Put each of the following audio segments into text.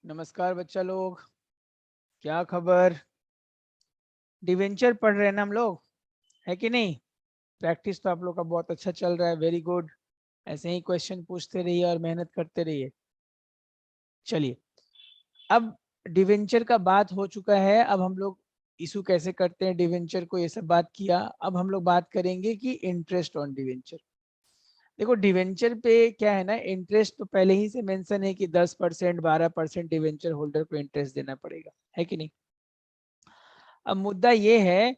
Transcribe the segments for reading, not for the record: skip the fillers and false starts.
नमस्कार बच्चा लोग, क्या खबर। डिवेंचर पढ़ रहे हैं ना हम लोग, है कि नहीं। प्रैक्टिस तो आप लोग का बहुत अच्छा चल रहा है, वेरी गुड। ऐसे ही क्वेश्चन पूछते रहिए और मेहनत करते रहिए। चलिए, अब डिवेंचर का बात हो चुका है। अब हम लोग इशू कैसे करते हैं डिवेंचर को, ये सब बात किया। अब हम लोग बात करेंगे कि इंटरेस्ट ऑन डिवेंचर। देखो, डिवेंचर पे क्या है ना, इंटरेस्ट तो पहले ही से मेंशन है कि 10% 12% डिवेंचर होल्डर को इंटरेस्ट देना पड़ेगा, है कि नहीं। अब मुद्दा ये है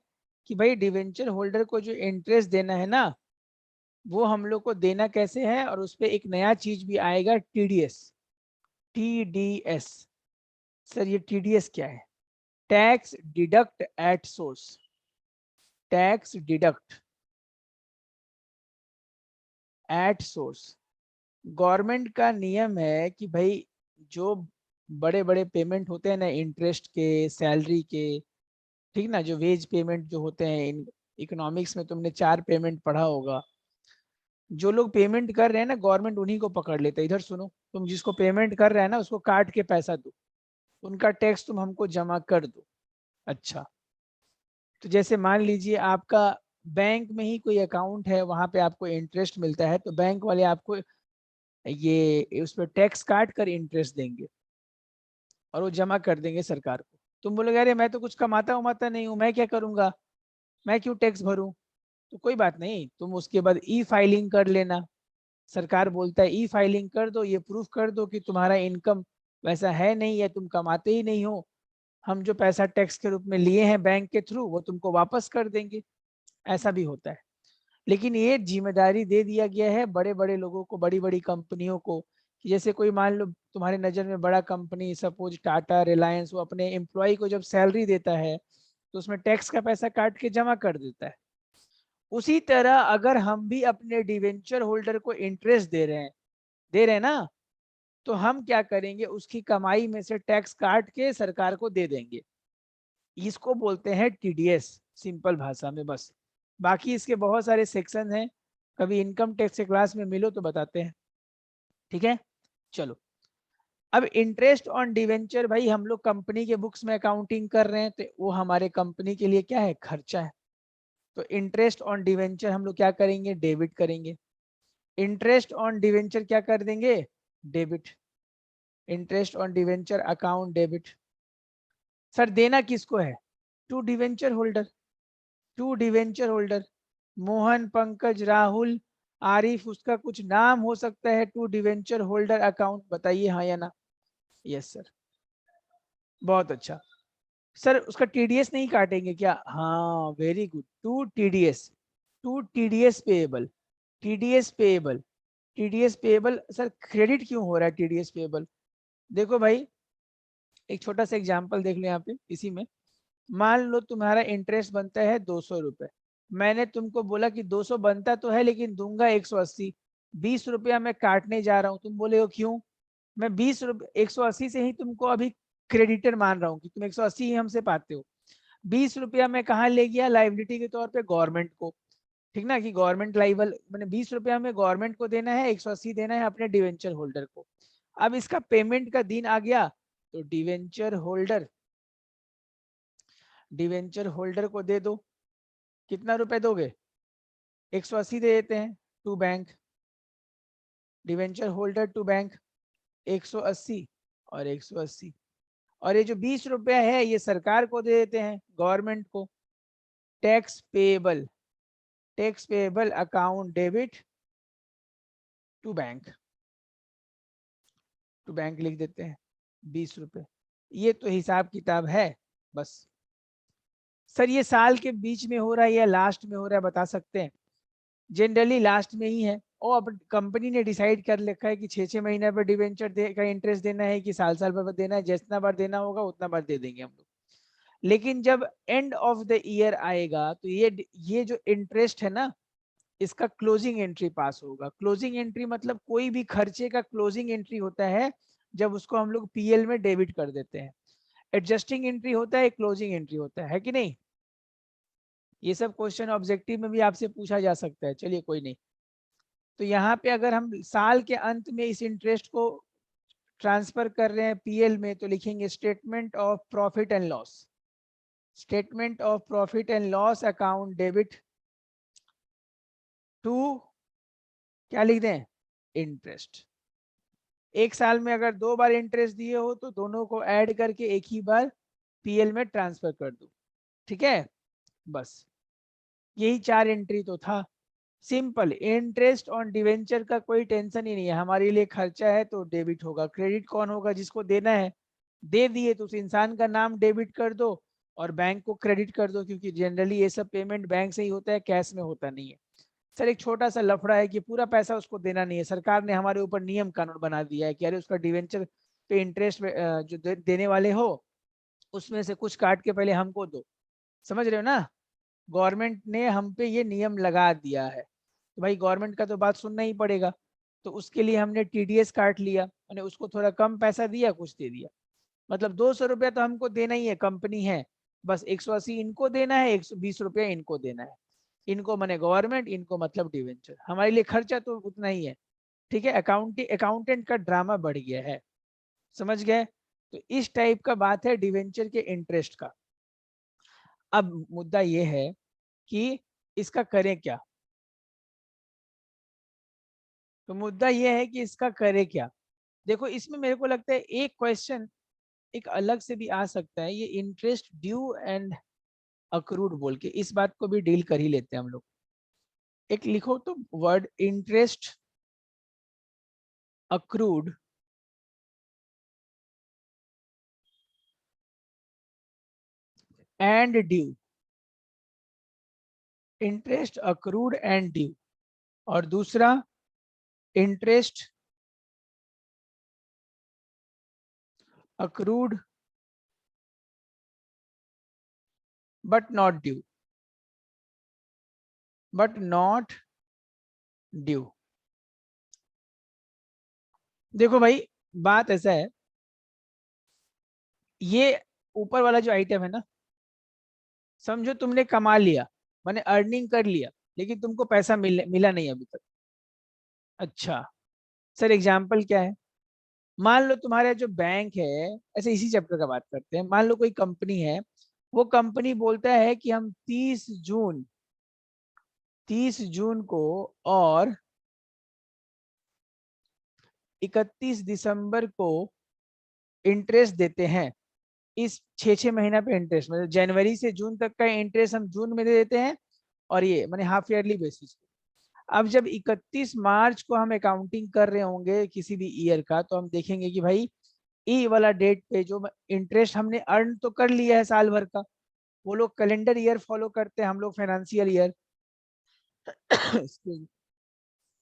कि भाई डिवेंचर होल्डर को जो इंटरेस्ट देना है ना, वो हम लोग को देना कैसे है। और उस पे एक नया चीज भी आएगा, टीडीएस। टीडीएस, सर ये टीडीएस क्या है? Tax deduct at source. Tax deduct at source. Government का नियम है कि भाई जो बड़े बड़े पेमेंट होते हैं ना, इंटरेस्ट के, सैलरी के, ठीक ना, जो वेज पेमेंट जो होते हैं, इन इकोनॉमिक्स में तुमने 4 पेमेंट पढ़ा होगा। जो लोग पेमेंट कर रहे हैं ना, गवर्नमेंट उन्हीं को पकड़ लेता है। इधर सुनो, तुम जिसको पेमेंट कर रहे हैं ना, उसको काट के पैसा दो, उनका टैक्स तुम हमको जमा कर दो। अच्छा, तो जैसे मान लीजिए आपका बैंक में ही कोई अकाउंट है, वहां पे आपको इंटरेस्ट मिलता है, तो बैंक वाले आपको ये उस पर टैक्स काट कर इंटरेस्ट देंगे और वो जमा कर देंगे सरकार को। तुम बोलोगे अरे मैं तो कुछ कमाता उमाता नहीं हूँ, मैं क्या करूंगा, मैं क्यों टैक्स भरूं। तो कोई बात नहीं, तुम उसके बाद ई फाइलिंग कर लेना। सरकार बोलता है ई फाइलिंग कर दो, ये प्रूफ कर दो कि तुम्हारा इनकम वैसा है नहीं है, तुम कमाते ही नहीं हो। हम जो पैसा टैक्स के रूप में लिए हैं बैंक के थ्रू, वो तुमको वापस कर देंगे। ऐसा भी होता है। लेकिन ये जिम्मेदारी दे दिया गया है बड़े बड़े लोगों को, बड़ी बड़ी कंपनियों को, कि जैसे कोई मान लो तुम्हारी नज़र में बड़ा कंपनी, सपोज टाटा, रिलायंस, वो अपने एम्प्लॉय को जब सैलरी देता है तो उसमें टैक्स का पैसा काट के जमा कर देता है। उसी तरह अगर हम भी अपने डिवेंचर होल्डर को इंटरेस्ट दे रहे हैं ना, तो हम क्या करेंगे, उसकी कमाई में से टैक्स काट के सरकार को दे देंगे। इसको बोलते हैं टीडीएस, सिंपल भाषा में बस। बाकी इसके बहुत सारे सेक्शन हैं, कभी इनकम टैक्स के क्लास में मिलो तो बताते हैं, ठीक है। चलो, अब इंटरेस्ट ऑन डिवेंचर, भाई हम लोग कंपनी के बुक्स में अकाउंटिंग कर रहे हैं, तो वो हमारे कंपनी के लिए क्या है, खर्चा है। तो इंटरेस्ट ऑन डिवेंचर हम लोग क्या करेंगे, डेबिट करेंगे। इंटरेस्ट ऑन डिवेंचर क्या कर देंगे, debit. Interest on debenture account debit. Sir देना किसको है, to debenture holder. To debenture holder, Mohan, Pankaj, Rahul, Arif, उसका कुछ नाम हो सकता है। टू डिवेंचर होल्डर अकाउंट, बताइए हाँ या ना। यस सर, बहुत अच्छा। सर उसका टीडीएस नहीं काटेंगे क्या, हाँ very good. To TDS, to TDS payable. TDS payable, TDS payable. Sir credit क्यों हो रहा है टीडीएस पेएबल। देखो भाई, एक छोटा सा एग्जांपल देख लो यहाँ पे इसी में। मान लो तुम्हारा इंटरेस्ट बनता है 200 रुपए। मैंने तुमको बोला कि 200 बनता तो है लेकिन दूंगा 180। 20 रुपया मैं काटने जा रहा हूँ। तुम बोले हो क्यों, मैं 20 रुपये 180 से ही तुमको अभी क्रेडिटर मान रहा हूँ कि तुम 180 ही हमसे पाते हो। 20 रुपया मैं कहाँ ले गया, लाइबिलिटी के तौर पे गवर्नमेंट को, ठीक ना, कि गवर्नमेंट लाइबल, मैंने 20 रुपया में गवर्नमेंट को देना है, 180 देना है अपने डिवेंचर होल्डर को। अब इसका पेमेंट का दिन आ गया, तो डिवेंचर होल्डर को दे दो। कितना रुपए दोगे, 180 दे देते हैं to bank. Debenture holder to bank, 180 और 180। और ये जो 20 रुपया है ये सरकार को दे देते हैं, गवर्नमेंट को। Tax payable, tax payable account debit to bank. To bank लिख देते हैं, 20 रुपए। ये तो हिसाब किताब है बस। सर ये साल के बीच में हो रहा है या लास्ट में हो रहा है, बता सकते हैं। जनरली लास्ट में ही है। और अब कंपनी ने डिसाइड कर रखा है कि 6-6 महीने पर डिवेंचर का इंटरेस्ट देना है कि साल साल पर देना है, जितना बार देना होगा उतना बार दे देंगे हम लोग। लेकिन जब एंड ऑफ द ईयर आएगा तो ये जो इंटरेस्ट है ना, इसका क्लोजिंग एंट्री पास होगा। क्लोजिंग एंट्री मतलब कोई भी खर्चे का क्लोजिंग एंट्री होता है, जब उसको हम लोग पीएल में डेबिट कर देते हैं। एडजस्टिंग एंट्री होता है, क्लोजिंग एंट्री होता है कि नहीं। ये सब क्वेश्चन ऑब्जेक्टिव में भी आपसे पूछा जा सकता है, चलिए कोई नहीं। तो यहाँ पे अगर हम साल के अंत में इस इंटरेस्ट को ट्रांसफर कर रहे हैं पीएल में तो लिखेंगे statement of profit and loss, statement of profit and loss account debit to, क्या लिख दें, इंटरेस्ट। एक साल में अगर 2 बार इंटरेस्ट दिए हो तो दोनों को ऐड करके एक ही बार पीएल में ट्रांसफर कर दो, ठीक है। बस यही 4 एंट्री तो था, सिंपल। इंटरेस्ट ऑन डिवेंचर का कोई टेंशन ही नहीं है, हमारे लिए खर्चा है तो डेबिट होगा। क्रेडिट कौन होगा, जिसको देना है दे दिए तो उस इंसान का नाम डेबिट कर दो और बैंक को क्रेडिट कर दो, क्योंकि जनरली ये सब पेमेंट बैंक से ही होता है, कैश में होता नहीं है। सर एक छोटा सा लफड़ा है कि पूरा पैसा उसको देना नहीं है, सरकार ने हमारे ऊपर नियम कानून बना दिया है कि अरे उसका डिवेंचर पे इंटरेस्ट जो देने वाले हो उसमें से कुछ काट के पहले हमको दो, समझ रहे हो ना। गवर्नमेंट ने हम पे ये नियम लगा दिया है, तो भाई गवर्नमेंट का तो बात सुनना ही पड़ेगा। तो उसके लिए हमने टीडीएस काट लिया, मैंने उसको थोड़ा कम पैसा दिया, कुछ दे दिया, मतलब 200 रुपया तो हमको देना ही है, कंपनी है, बस 180 इनको देना है, 120 रुपया इनको देना है। इनको मैंने गवर्नमेंट, इनको मतलब डिवेंचर, हमारे लिए खर्चा तो उतना ही है, ठीक है। अकाउंटेंट का ड्रामा बढ़ गया है, समझ गए। तो इस टाइप का बात है डिवेंचर के इंटरेस्ट का। अब मुद्दा ये है कि इसका करें क्या, तो मुद्दा ये है कि इसका करें क्या। देखो इसमें मेरे को लगता है एक क्वेश्चन एक अलग से भी आ सकता है, ये इंटरेस्ट ड्यू एंड अक्रूड बोल के, इस बात को भी डील कर ही लेते हैं हम लोग। एक लिखो तो word, interest accrued and due, interest accrued and due, और दूसरा interest accrued but not due, but not due. देखो भाई बात ऐसा है, ये ऊपर वाला जो आइटम है ना, समझो तुमने कमा लिया, मैंने अर्निंग कर लिया, लेकिन तुमको पैसा मिला नहीं अभी तक। अच्छा सर एग्जाम्पल क्या है, मान लो तुम्हारा जो बैंक है, ऐसे इसी चैप्टर का बात करते हैं, मान लो कोई कंपनी है, वो कंपनी बोलता है कि हम 30 जून को और 31 दिसंबर को इंटरेस्ट देते हैं, इस 6 महीना पे इंटरेस्ट, मतलब जनवरी से जून तक का इंटरेस्ट हम जून में दे देते हैं, और ये मैंने हाफ ईयरली बेसिस। अब जब 31 मार्च को हम अकाउंटिंग कर रहे होंगे किसी भी ईयर का, तो हम देखेंगे कि भाई ई वाला डेट पे जो इंटरेस्ट हमने अर्न तो कर लिया है साल भर का, वो लोग कैलेंडर ईयर फॉलो करते हैं, हम लोग फाइनेंशियल ईयर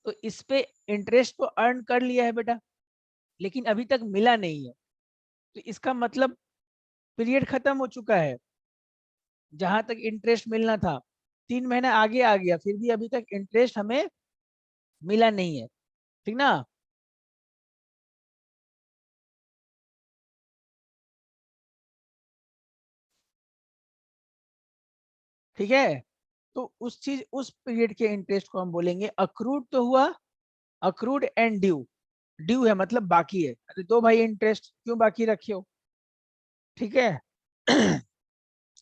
तो इस पे इंटरेस्ट तो अर्न कर लिया है बेटा, लेकिन अभी तक मिला नहीं है, तो इसका मतलब पीरियड खत्म हो चुका है, जहां तक इंटरेस्ट मिलना था 3 महीना आगे आ गया, फिर भी अभी तक इंटरेस्ट हमें मिला नहीं है, ठीक ना। ठीक है, तो उस चीज उस पीरियड के इंटरेस्ट को हम बोलेंगे अक्रूड, तो हुआ अक्रूड एंड ड्यू, ड्यू है मतलब बाकी है, अरे दो भाई इंटरेस्ट क्यों बाकी रखे हो, ठीक है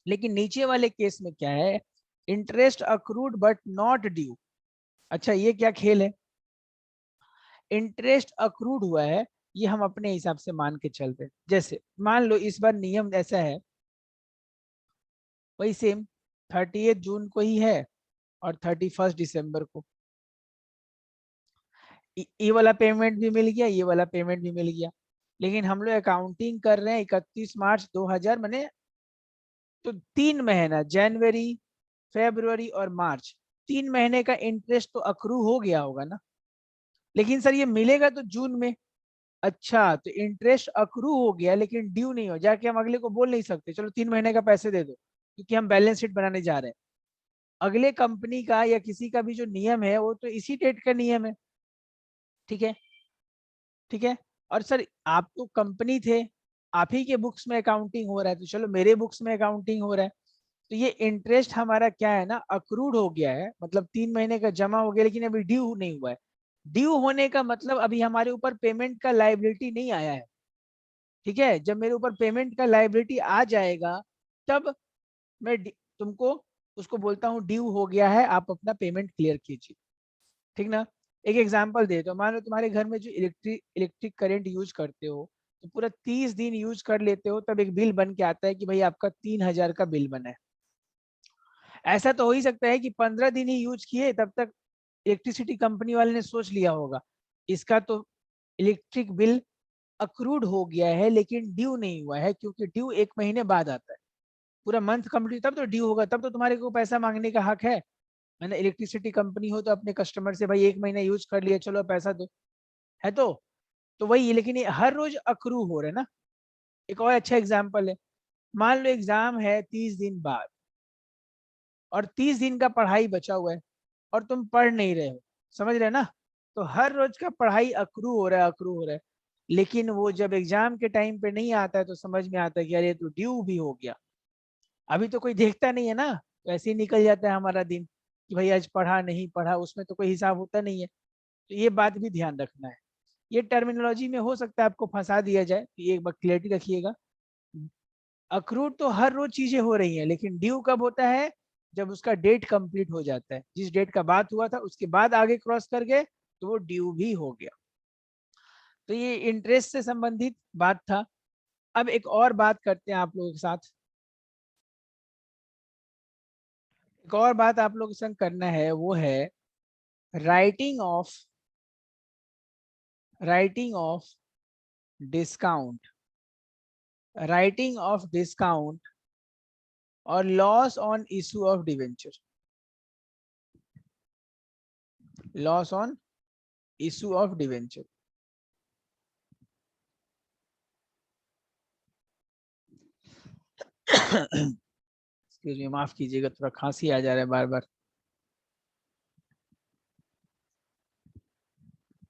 लेकिन नीचे वाले केस में क्या है, interest accrued but not due. अच्छा ये क्या खेल है, इंटरेस्ट अक्रूड हुआ है, ये हम अपने हिसाब से मान के चलते हैं, जैसे मान लो इस बार नियम ऐसा है, वही सेम 30 जून को ही है और 31 दिसंबर को, ये वाला पेमेंट भी मिल गया, ये वाला पेमेंट भी मिल गया, लेकिन हम लोग अकाउंटिंग कर रहे हैं 31 मार्च 2000, मैंने तो 3 महीना जनवरी फरवरी और मार्च, 3 महीने का इंटरेस्ट तो अक्रू हो गया होगा ना, लेकिन सर ये मिलेगा तो जून में। अच्छा तो इंटरेस्ट अक्रू हो गया लेकिन ड्यू नहीं हो, जाके हम अगले को बोल नहीं सकते चलो 3 महीने का पैसे दे दो, क्योंकि हम बैलेंस शीट बनाने जा रहे हैं। अगले कंपनी का या किसी का भी जो नियम है वो तो इसी डेट का नियम है, ठीक है, ठीक है। और सर आप तो कंपनी थे, आप ही के बुक्स में अकाउंटिंग हो रहा है, तो चलो मेरे बुक्स में अकाउंटिंग हो रहा है, तो ये इंटरेस्ट हमारा क्या है ना, अक्रूड हो गया है, मतलब 3 महीने का जमा हो गया लेकिन अभी ड्यू नहीं हुआ है, ड्यू होने का मतलब अभी हमारे ऊपर पेमेंट का लायबिलिटी नहीं आया है, ठीक है। जब मेरे ऊपर पेमेंट का लायबिलिटी आ जाएगा तब मैं तुमको उसको बोलता हूँ ड्यू हो गया है, आप अपना पेमेंट क्लियर कीजिए, ठीक ना। एक एग्जांपल दे दो, मान लो तुम्हारे घर में जो इलेक्ट्रिक करंट यूज करते हो तो पूरा 30 दिन यूज कर लेते हो, तब एक बिल बन के आता है कि भाई आपका 3,000 का बिल बना है। ऐसा तो हो ही सकता है कि 15 दिन ही यूज किए, तब तक इलेक्ट्रिसिटी कंपनी वाले ने सोच लिया होगा इसका तो इलेक्ट्रिक बिल अक्रूड हो गया है लेकिन ड्यू नहीं हुआ है, क्योंकि ड्यू 1 महीने बाद आता है। पूरा मंथ कंप्लीट तब तो ड्यू होगा, तब तो तुम्हारे को पैसा मांगने का हक है। मैंने इलेक्ट्रिसिटी कंपनी हो तो अपने कस्टमर से भाई 1 महीना यूज कर लिया, चलो पैसा दो, है तो वही। लेकिन ये हर रोज अक्रू हो रहा है ना। एक और अच्छा एग्जाम्पल है, मान लो एग्जाम है 30 दिन बाद और 30 दिन का पढ़ाई बचा हुआ है और तुम पढ़ नहीं रहे हो, समझ रहे ना। तो हर रोज का पढ़ाई अक्रू हो रहा है, अक्रू हो रहा है। लेकिन वो जब एग्जाम के टाइम पे नहीं आता है तो समझ में आता है कि अरे तो ड्यू भी हो गया। अभी तो कोई देखता नहीं है ना, तो ऐसे ही निकल जाता है हमारा दिन कि भाई आज पढ़ा नहीं पढ़ा, उसमें तो कोई हिसाब होता नहीं है। तो ये बात भी ध्यान रखना है। ये टर्मिनोलॉजी में हो सकता है आपको फंसा दिया जाए, तो ये एक बार क्लियरिटी रखिएगा। अक्रूड तो हर रोज चीजें हो रही हैं, लेकिन ड्यू कब होता है, जब उसका डेट कंप्लीट हो जाता है, जिस डेट का बात हुआ था उसके बाद आगे क्रॉस कर गए तो वो ड्यू भी हो गया। तो ये इंटरेस्ट से संबंधित बात था। अब एक और बात करते हैं आप लोगों के साथ, एक और बात आप लोगों के संग करना है, वो है writing off discount, writing off discount और loss on issue of debenture, loss on issue of debenture. Excuse me, माफ कीजिएगा, थोड़ा खांसी आ जा रहा है बार बार।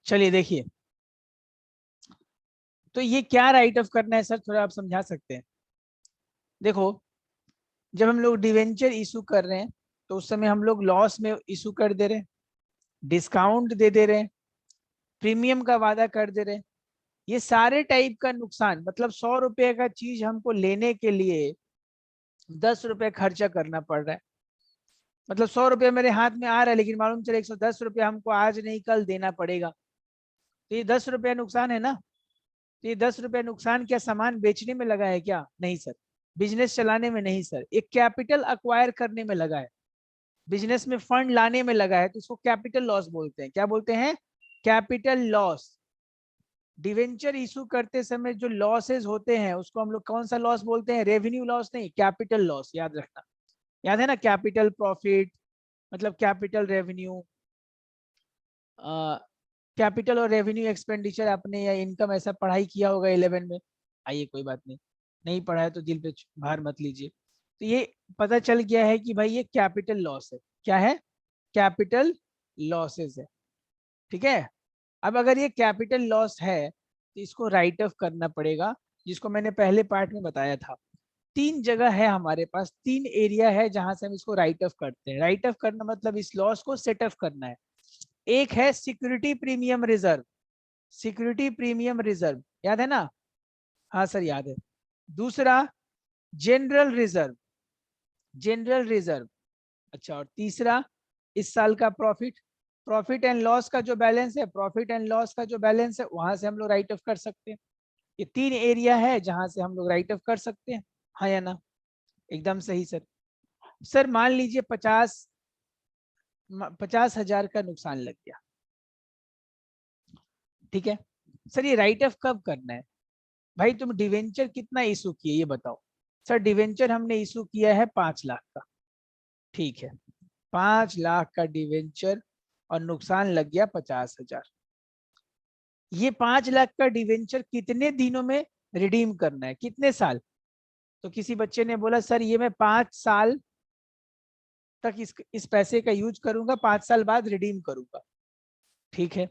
चलिए देखिए, तो ये क्या राइट ऑफ करना है सर, थोड़ा आप समझा सकते हैं। देखो, जब हम लोग डिवेंचर इशू कर रहे हैं तो उस समय हम लोग लॉस में इशू कर दे रहे हैं, डिस्काउंट दे रहे हैं, प्रीमियम का वादा कर दे रहे हैं। ये सारे टाइप का नुकसान, मतलब 100 रुपए का चीज हमको लेने के लिए 10 रुपए खर्चा करना पड़ रहा है। मतलब 100 रुपये मेरे हाथ में आ रहा है लेकिन मालूम चले 110 रुपये हमको आज नहीं कल देना पड़ेगा। तो ये 10 रुपये नुकसान है ना। तो ये 10 रुपये नुकसान क्या सामान बेचने में लगा है क्या? नहीं सर। बिजनेस चलाने में नहीं सर, एक कैपिटल अक्वायर करने में लगा है, बिजनेस में फंड लाने में लगा है, तो इसको कैपिटल लॉस बोलते हैं। क्या बोलते हैं? Capital loss. डिवेंचर इशू करते समय जो लॉसेस होते हैं उसको हम लोग कौन सा लॉस बोलते हैं? रेवेन्यू लॉस नहीं, कैपिटल लॉस, याद रखना। याद है ना, कैपिटल प्रॉफिट मतलब कैपिटल रेवेन्यू, कैपिटल और रेवेन्यू एक्सपेंडिचर आपने या इनकम ऐसा पढ़ाई किया होगा 11 में। आइए कोई बात नहीं, नहीं पढ़ा है तो दिल पे भार मत लीजिए। तो ये पता चल गया है कि भाई ये कैपिटल लॉस है। क्या है? कैपिटल लॉसेस है, ठीक है। अब अगर ये कैपिटल लॉस है तो इसको राइट ऑफ करना पड़ेगा, जिसको मैंने पहले पार्ट में बताया था। 3 जगह है हमारे पास, 3 एरिया है जहां से हम इसको राइट ऑफ करते हैं। राइट ऑफ करना मतलब इस लॉस को सेट ऑफ करना है। एक है security premium reserve, security premium reserve, याद है ना? हाँ सर याद है। दूसरा जनरल रिजर्व, जनरल रिजर्व। अच्छा, और तीसरा इस साल का प्रॉफिट, प्रॉफिट एंड लॉस का जो बैलेंस है, प्रॉफिट एंड लॉस का जो बैलेंस है वहां से हम लोग राइट ऑफ कर सकते हैं। ये 3 एरिया है जहां से हम लोग राइट ऑफ कर सकते हैं, हाँ या ना? एकदम सही सर। सर मान लीजिए 50,000 का नुकसान लग गया, ठीक है। सर ये राइट ऑफ कब करना है? भाई तुम डिवेंचर कितना इशू किए ये बताओ। सर डिवेंचर हमने इशू किया है 5 लाख का, ठीक है। 5 लाख का डिवेंचर और नुकसान लग गया 50,000। ये 5 लाख का डिवेंचर कितने दिनों में रिडीम करना है, कितने साल? तो किसी बच्चे ने बोला सर ये मैं 5 साल तक इस पैसे का यूज करूंगा, 5 साल बाद रिडीम करूंगा, ठीक है।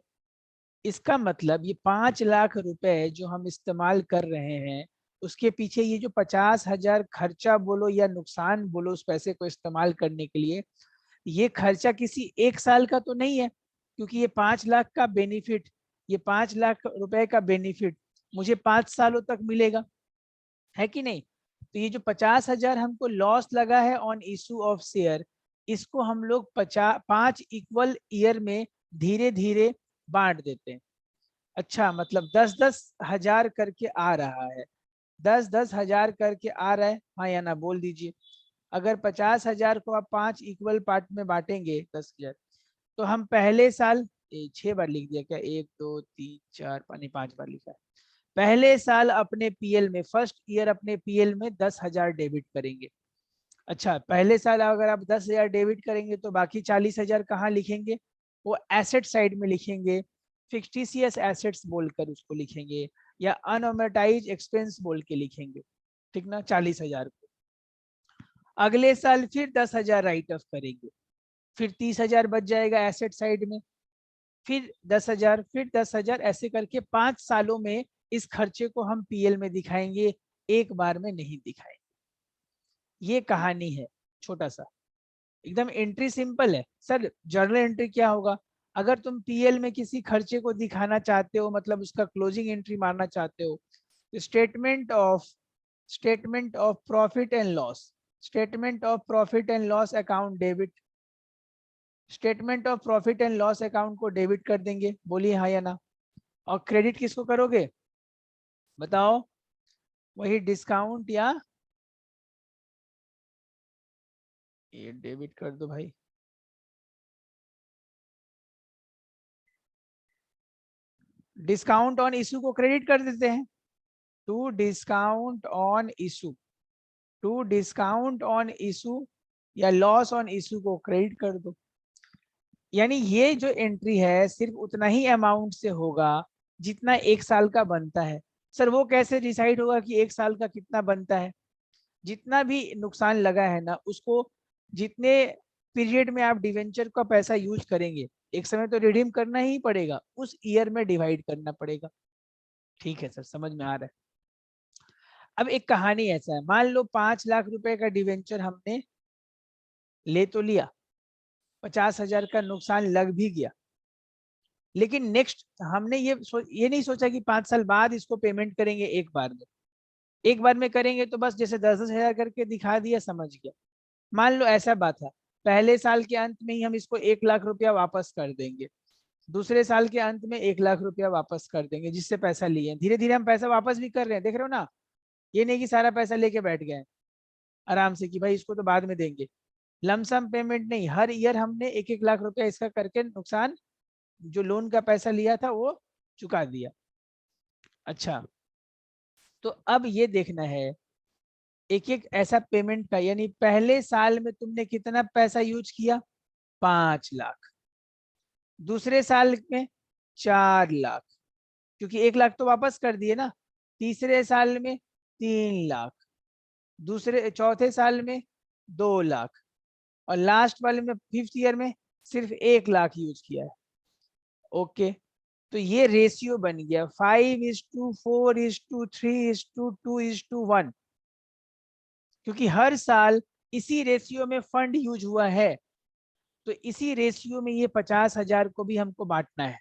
इसका मतलब ये 5 लाख रुपए जो हम इस्तेमाल कर रहे हैं उसके पीछे ये जो 50,000 खर्चा बोलो या नुकसान बोलो उस पैसे को इस्तेमाल करने के लिए, ये खर्चा किसी एक साल का तो नहीं है, क्योंकि ये 5 लाख का बेनिफिट, ये 5 लाख रुपए का बेनिफिट मुझे 5 सालों तक मिलेगा, है कि नहीं। तो ये जो 50,000 हमको लॉस लगा है ऑन इशू ऑफ शेयर, इसको हम लोग 5 इक्वल ईयर में धीरे धीरे बांट देते हैं। अच्छा, मतलब 10-10 हजार करके आ रहा है, 10-10 हजार करके आ रहा है, हाँ या ना बोल दीजिए। अगर 50,000 को आप 5 इक्वल पार्ट में बांटेंगे 10,000, तो हम पहले साल 6 बार लिख दिया क्या, 1 2 3 4 5 बार लिखा है। पहले साल अपने पीएल में, फर्स्ट ईयर अपने पीएल में 10,000 डेबिट करेंगे। अच्छा, पहले साल अगर आप 10,000 डेबिट करेंगे तो बाकी 40,000 कहाँ लिखेंगे, वो एसेट साइड में लिखेंगे, फिक्टिशियस एसेट्स बोलकर उसको लिखेंगे, या अनअमोर्टाइज एक्सपेंस बोल के लिखेंगे, ठीक ना, 40,000 को। अगले साल फिर 10,000 राइट ऑफ करेंगे, फिर 30,000 बच जाएगा एसेट साइड में, फिर 10,000, फिर 10,000, ऐसे करके 5 सालों में इस खर्चे को हम पीएल में दिखाएंगे, एक बार में नहीं दिखाएंगे। ये कहानी है, छोटा सा, एकदम एंट्री सिंपल है। सर जर्नल एंट्री क्या होगा, अगर तुम पीएल में किसी खर्चे को दिखाना चाहते हो, मतलब उसका क्लोजिंग एंट्री मारना चाहते हो, तो statement of profit and loss, statement of profit and loss account debit, statement of profit and loss account को डेबिट कर देंगे, बोलिए हाँ या ना। और क्रेडिट किसको करोगे बताओ, वही डिस्काउंट, या ये डेबिट कर दो भाई, डिस्काउंट ऑन इशू को क्रेडिट कर देते हैं, to discount on issue, to discount on issue या लॉस ऑन इशू को क्रेडिट कर दो। यानी ये जो एंट्री है सिर्फ उतना ही अमाउंट से होगा जितना एक साल का बनता है। सर वो कैसे डिसाइड होगा कि एक साल का कितना बनता है, जितना भी नुकसान लगा है ना उसको, जितने पीरियड में आप डिवेंचर का पैसा यूज करेंगे, एक समय तो रिडीम करना ही पड़ेगा, उस ईयर में डिवाइड करना पड़ेगा। ठीक है सर, समझ में आ रहा है। अब एक कहानी ऐसा है, मान लो 5 लाख रुपए का डिवेंचर हमने ले तो लिया, 50,000 का नुकसान लग भी गया, लेकिन नेक्स्ट हमने ये नहीं सोचा कि 5 साल बाद इसको पेमेंट करेंगे एक बार में, एक बार में करेंगे तो बस जैसे 10-10 हजार करके दिखा दिया, समझ गया। मान लो ऐसा बात है, पहले साल के अंत में ही हम इसको 1 लाख रुपया वापस कर देंगे, दूसरे साल के अंत में 1 लाख रुपया वापस कर देंगे, जिससे पैसा लिए, धीरे धीरे हम पैसा वापस भी कर रहे हैं, देख रहे हो ना। ये नहीं कि सारा पैसा लेके बैठ गए आराम से कि भाई इसको तो बाद में देंगे, लमसम पेमेंट नहीं, हर ईयर हमने 1-1 लाख रुपया इसका करके नुकसान, जो लोन का पैसा लिया था वो चुका दिया। अच्छा, तो अब ये देखना है एक एक ऐसा पेमेंट का, यानी पहले साल में तुमने कितना पैसा यूज किया, 5 लाख, दूसरे साल में 4 लाख, क्योंकि 1 लाख तो वापस कर दिए ना, तीसरे साल में 3 लाख, दूसरे चौथे साल में 2 लाख, और लास्ट वाले में फिफ्थ ईयर में सिर्फ 1 लाख यूज किया है। ओके, तो ये रेशियो बन गया 5:4:3:2:1, क्योंकि हर साल इसी रेशियो में फंड यूज हुआ है, तो इसी रेशियो में ये 50,000 को भी हमको बांटना है।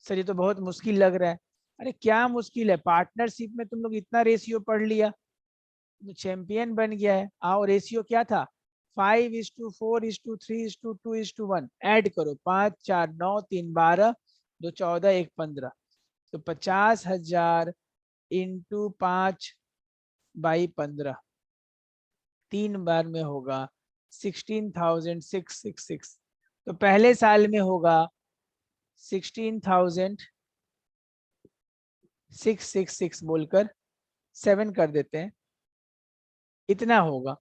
सर ये तो बहुत मुश्किल लग रहा है। अरे क्या मुश्किल है, पार्टनरशिप में तुम लोग इतना रेशियो पढ़ लिया, तो चैंपियन बन गया है। आओ, रेशियो क्या था, 5:4:3:2:1, ऐड करो, 5 4 9 3 12, 2 14 1 15, तो 50,000 इंटू 5/15, 3 बार में होगा 16,666, तो पहले साल में होगा 16,666 बोलकर 7 कर देते हैं, इतना होगा।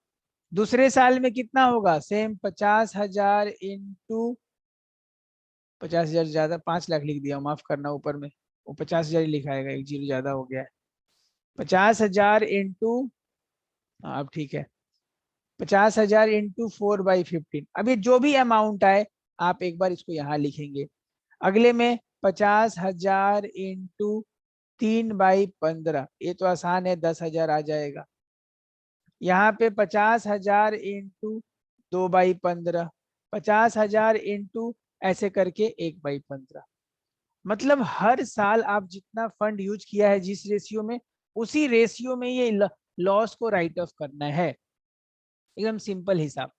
दूसरे साल में कितना होगा, सेम 50,000 इंटू 50,000, ज्यादा 5 लाख लिख दिया, माफ करना, ऊपर में वो 50,000 ही लिखाएगा, एक जीरो ज्यादा हो गया है। 50,000 इंटू, अब ठीक है, 50,000 इंटू 4/15, अभी जो भी अमाउंट आए आप एक बार इसको यहाँ लिखेंगे। अगले में 50,000 इंटू 3/15, ये तो आसान है, 10,000 आ जाएगा। यहाँ पे 50,000 इंटू 2/15, 50,000 इंटू ऐसे करके 1/15। मतलब हर साल आप जितना फंड यूज किया है जिस रेशियो में, उसी रेशियो में ये लॉस को राइट ऑफ करना है। एकदम सिंपल हिसाब।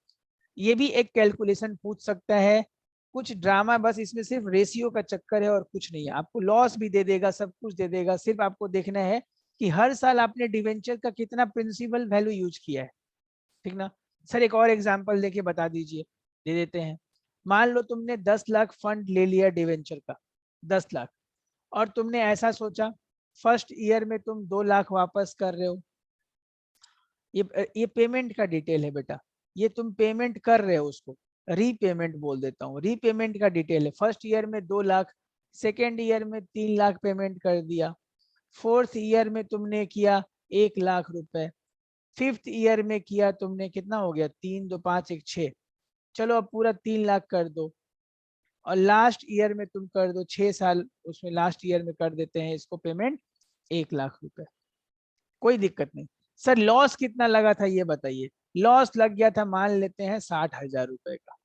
ये भी एक कैलकुलेशन पूछ सकता है, कुछ ड्रामा, बस इसमें सिर्फ रेशियो का चक्कर है और कुछ नहीं है। आपको लॉस भी दे देगा, सब कुछ दे देगा, सिर्फ आपको देखना है कि हर साल आपने डिवेंचर का कितना प्रिंसिपल वैल्यू यूज किया है। ठीक ना सर? एक और एग्जांपल देके बता दीजिए, दे देते हैं। मान लो तुमने 10 लाख फंड ले लिया डिवेंचर का, 10 लाख, और तुमने ऐसा सोचा फर्स्ट ईयर में तुम 2 लाख वापस कर रहे हो। ये पेमेंट का डिटेल है बेटा, ये तुम पेमेंट कर रहे हो, उसको रीपेमेंट बोल देता हूँ। रीपेमेंट का डिटेल है। फर्स्ट ईयर में 2 लाख, सेकेंड ईयर में 3 लाख पेमेंट कर दिया, फोर्थ ईयर में तुमने किया 1 लाख रुपए, फिफ्थ ईयर में किया तुमने, कितना हो गया, 3 2 5 1 6, चलो अब पूरा 3 लाख कर दो, और लास्ट ईयर में तुम कर दो 6 साल, उसमें लास्ट ईयर में कर देते हैं इसको पेमेंट 1 लाख रुपए। कोई दिक्कत नहीं। सर लॉस कितना लगा था ये बताइए। लॉस लग गया था, मान लेते हैं 60,000 रुपए का,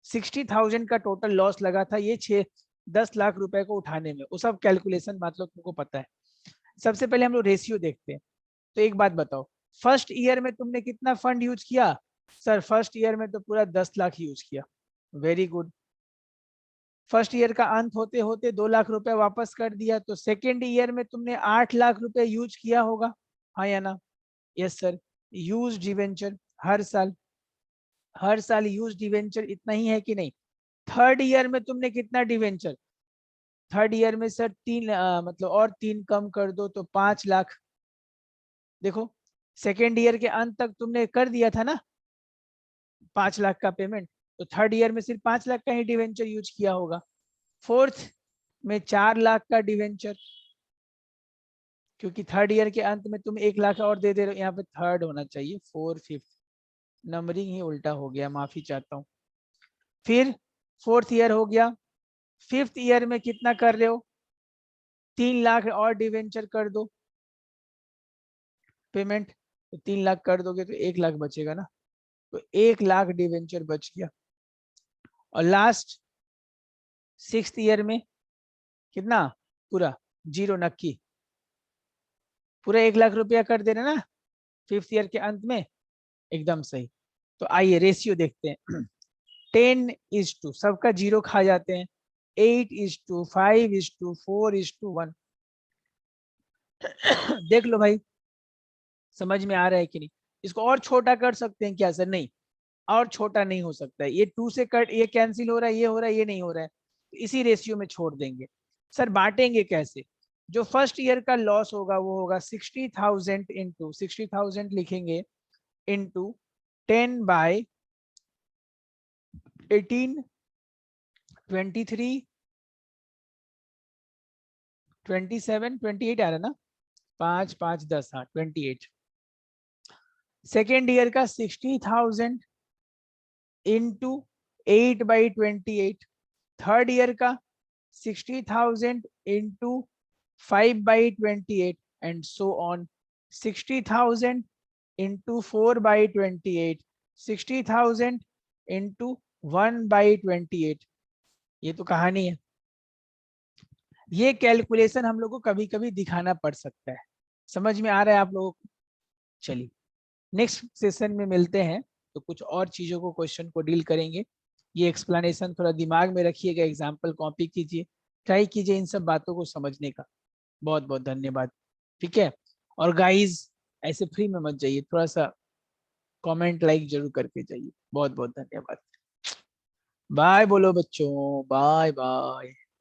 60,000 का टोटल लॉस लगा था ये 10 लाख रुपए को उठाने में। वो सब कैलकुलेशन मतलब तुमको पता है। सबसे पहले हम लोग रेशियो देखते हैं। तो एक बात बताओ, फर्स्ट ईयर में तुमने कितना फंड यूज किया? सर फर्स्ट ईयर में तो पूरा 10 लाख यूज किया। Very good. फर्स्ट ईयर का अंत होते होते 2 लाख रुपए वापस कर दिया, तो सेकेंड ईयर में तुमने 8 लाख रुपए यूज किया होगा, हाँ या ना? Yes sir. यूज डिवेंचर हर साल यूज डिवेंचर इतना ही है कि नहीं? थर्ड ईयर में तुमने कितना डिवेंचर? थर्ड ईयर में सर 3 मतलब और 3 कम कर दो तो 5 लाख। देखो सेकेंड ईयर के अंत तक तुमने कर दिया था ना 5 लाख का पेमेंट, तो थर्ड ईयर में सिर्फ 5 लाख का ही डिवेंचर यूज किया होगा। फोर्थ में 4 लाख का डिवेंचर, क्योंकि थर्ड ईयर के अंत में तुम 1 लाख और दे रहे हो, यहाँ पे थर्ड होना चाहिए, 4 5, नंबरिंग ही उल्टा हो गया, माफी चाहता हूँ। फिर फोर्थ ईयर हो गया, फिफ्थ ईयर में कितना कर रहे हो? 3 लाख और डिवेंचर कर दो पेमेंट, तो 3 लाख कर दोगे तो 1 लाख बचेगा ना, तो 1 लाख डिवेंचर बच गया। और लास्ट सिक्स्थ ईयर में कितना? पूरा जीरो, नक्की पूरा 1 लाख रुपया कर दे रहे ना फिफ्थ ईयर के अंत में, एकदम सही। तो आइए रेशियो देखते हैं। 10:2, सबका जीरो खा जाते हैं। 8:5, 4:1। देख लो भाई, समझ में आ रहा है कि नहीं? इसको और छोटा कर सकते हैं क्या सर? नहीं, और छोटा नहीं हो सकता है। ये 2 से कट, ये कैंसिल हो रहा है, ये हो रहा है, ये नहीं हो रहा है, तो इसी रेशियो में छोड़ देंगे। सर बांटेंगे कैसे? जो फर्स्ट ईयर का लॉस होगा वो होगा 60,000 इंटू 60,000 लिखेंगे, इंटू 10/18, 23, 27, 28 आ रहा ना, 5 5 10, हाँ 28। सेकेंड ईयर का 60,000 इंटू 8/28। थर्ड ईयर का 60,000 into 5/28 and so on. 60,000 into 4/28, 60,000 into 1/28। ये तो कहानी है। ये कैलकुलेशन हम लोग को कभी कभी दिखाना पड़ सकता है। समझ में आ रहा है आप लोगों को? चलिए नेक्स्ट सेशन में मिलते हैं, तो कुछ और चीजों को, क्वेश्चन को डील करेंगे। ये एक्सप्लेनेशन थोड़ा दिमाग में रखिएगा, एग्जाम्पल कॉपी कीजिए, ट्राई कीजिए इन सब बातों को समझने का। बहुत बहुत धन्यवाद। ठीक है, और गाइज ऐसे फ्री में मत जाइए, थोड़ा सा कमेंट लाइक जरूर करके जाइए। बहुत बहुत धन्यवाद। बाय बोलो बच्चों, बाय बाय।